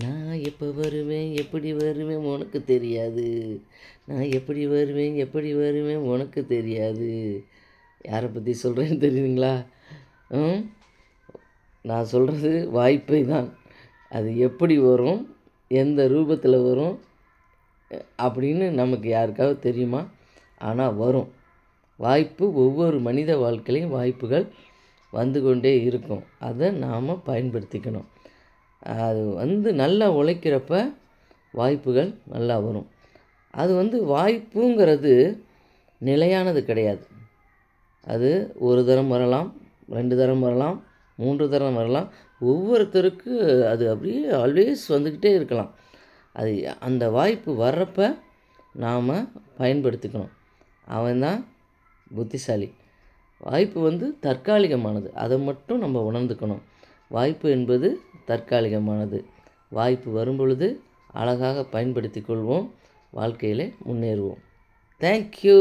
நான் எப்போ வருவேன் எப்படி வருவேன் உனக்கு தெரியாது. நான் எப்படி வருவேன் எப்படி வருவேன் உனக்கு தெரியாது. யாரை பற்றி சொல்கிறேன்னு தெரியுதுங்களா? ம் நான் சொல்கிறது வாய்ப்பை தான். அது எப்படி வரும், எந்த ரூபத்தில் வரும் அப்படின்னு நமக்கு யாருக்காவது தெரியுமா? ஆனால் வரும். வாய்ப்பு ஒவ்வொரு மனித வாழ்க்கையிலையும் வாய்ப்புகள் வந்து கொண்டே இருக்கும். அதை நாம் பயன்படுத்திக்கணும். அது நல்லா உழைக்கிறப்ப வாய்ப்புகள் நல்லா வரும். அது வாய்ப்புங்கிறது நிலையானது கிடையாது. அது ஒரு தரம் வரலாம், 2 தரம் வரலாம், 3 தரம் வரலாம். ஒவ்வொருத்தருக்கு அது அப்படியே ஆல்வேஸ் வந்துக்கிட்டே இருக்கலாம். அது அந்த வாய்ப்பு வர்றப்ப நாம் பயன்படுத்திக்கணும். அவன் தான் புத்திசாலி. வாய்ப்பு தற்காலிகமானது. அதை மட்டும் நம்ம உணர்ந்துக்கணும். வாய்ப்பு என்பது தற்காலிகமானது. வாய்ப்பு வரும்பொழுது அழகாக பயன்படுத்திக் கொள்வோம். வாழ்க்கையிலே முன்னேறுவோம். தேங்க்யூ.